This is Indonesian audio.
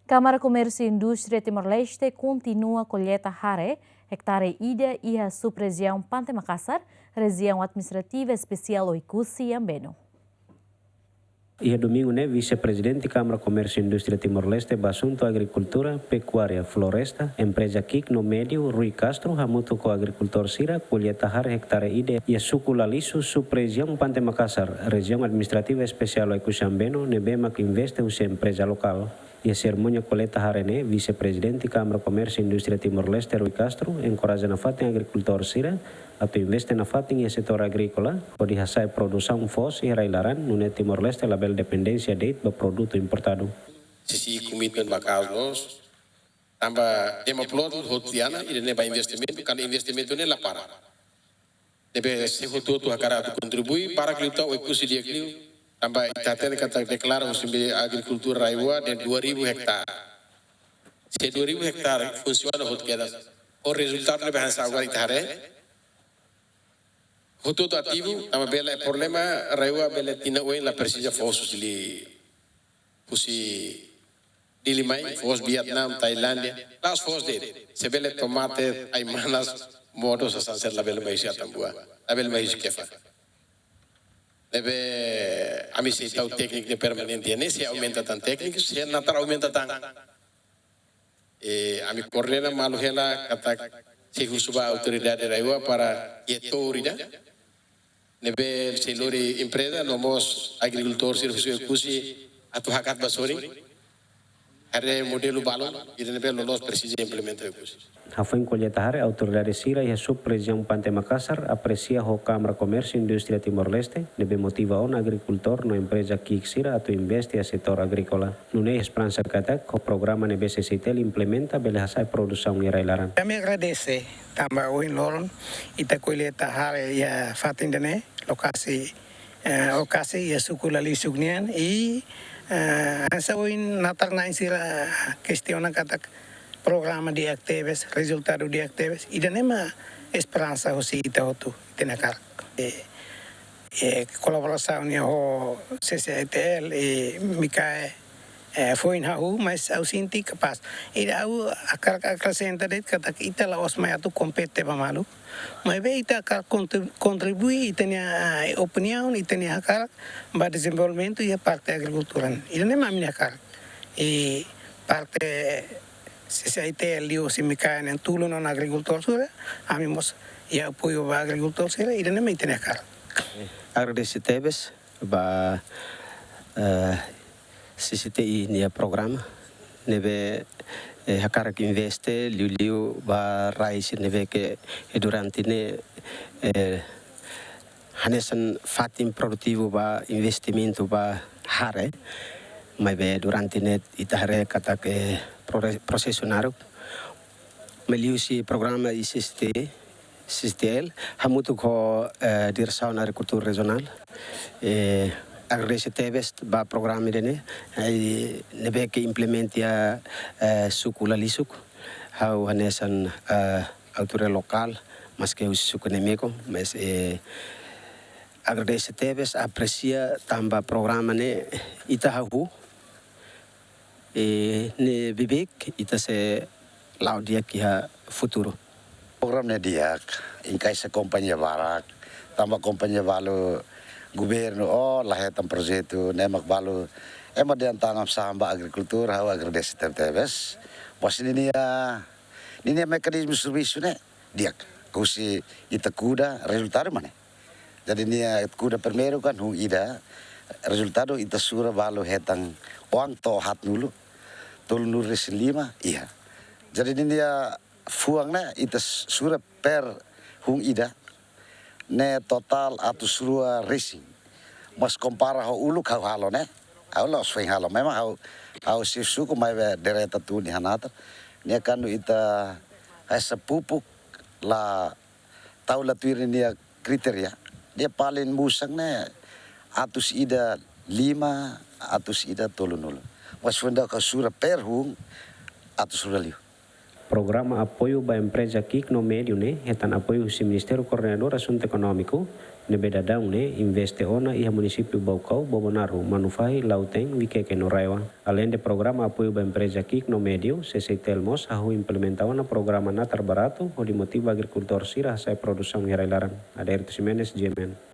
Câmara Comércio e Indústria Timor-Leste continua a colheita Hare, hectare Ida e a subregião Pante Makassar, região administrativa especial Oikusi e Ambeno. E domingo, vice-presidente da Câmara Comércio e Indústria Timor-Leste, Assunto Agricultura, Pecuária, Floresta, empresa KIK no Médio, Rui Castro, Hamuto com agricultor Sira, colheita Hare, hectare Ida e a Suculaliço, subregião Pante Makassar, região administrativa especial Oikusi e Ambeno, Nebema que investe em empresa local. E a cerimônia coleta Harene, vice-presidente da Câmara Comércio e Indústria Timor-Leste, Rui Castro, encoraja na fatem agricultor Sira, a investe na fatem e setor agrícola, onde hasai produção fos e railaran, no Timor-Leste, label dependência de produto importado. Sisi komitmen bakal nos, tambah tema plot hotiana, ini neba investimento, kan investimento ne lapara. Debe se hotu hakara tu kontribui para kita Oikusi dia kliu. Tambah itaten kata deklara musim agrikultura raiwa dan 2000 hektar. Se 2000 hektar funciona hot quedas. O resultado ne bahasa agora itare. Hotu ativo, tambah bela problema raiwa bela tina oin la persija fosus li pusi dilimai fos Vietnam, Thailandia. Las fos de se bela tomate ay manas modos asanser la bela maisha tambua. La bela maisha kefa. Deve a mim se o técnico de permanente nem se aumenta tan técnico se natar aumenta tan a mim correra malu hela kata se husuba autoridade raiwa para autorida deve se lori empresa nomos agricultor serviço cusi atu hakat basori are modelo balon ide nebe lolos precisa implementar cusi. Hafeng colheita Hare, autoridade Sira e a subregião Pante Makassar aprecia a Câmara Comércio e Indústria Timor-Leste, deve motiva um agricultor na empresa KIK Sira a investe a setor agrícola. Não é esperança que o programa NBCCT implementa bela hasai produção e railaran. Kami agradece tambah oin loron ita colheita Hare e a fatindane lokasi e a sukulali sugnian e asa oin natar na insira questiona kata programa de actividades, resultado de actividades, e da nema esperança o se ita otu tenakar. Colaboração ne ho CCTL e Micae foi na rua, mas eu senti capaz. E eu acrescenta de kata ita la osmai atu compete pamalu, mas be ita contribui tenha opinião e tenha akar ba desenvolvimento e a parte agricultura. E da nema minha akar. E parte CCIT liu si Micae en tulo non agricultor sura, amimos e apoio ba agricultor sura e nem tem cara. Agradecer tebes ba CCTI nia programa neve hakara que investe liu ba rais neve que durante ne hanesan fatim produtivo ba investimento ba hare mas durante ne itahare kata que processionário, meliusi programa ICSTL, hamutu ko direção na agricultura regional, agradecer tebes ba programa dene, nebe que implementa sukula lisuk, hau hanesan autoridade local, mas que os sukunemeko, mas agradecer tebes aprecia tamba programa ne itahahu. Ne bibik ita se lau dia kia futuro. Programnya dia ingkai se kompanhia barak, tambah kompanhia balu governo lahetan projeto nemak balu dia tangam samba agrikultur hau agradece tebes. Pos ini mekanisme serviço ne dia kusi ita kuda resultado mana. Jadi nia kuda primeiro kan hu ida resultado ita sura balu hetang uang to hat nulu tol nuris 5 iya. Jadi dia fuangna ita sura per hung ida ne total atu sura racing. Mas compara ho ulu kau halo ne. Hau lo swing halo memang hau si suku mai dereta tu ni hanata. Nia kanu ita asa pupuk la tau la tuir nia kriteria. Dia paling musang ne atus ida 5 atus ida tolunulu. Mas funda ka sura perhung atus sura liu. Programa apoio ba empresa KIK no Médio, etan apoio si Ministério Coordenador Assunto Econômico, Nebeda daun investe ona iha município Baucau, Bobonaru, Manufai, Lauteng, Viqueque no Raiwan. Além de programa apoio da empresa KIK no medio, CCTL Mos ahu implementava na programa Natar Barato, onde motiva agricultor sira sai produção hirailaran. Ada Erto Jimenez, GMN.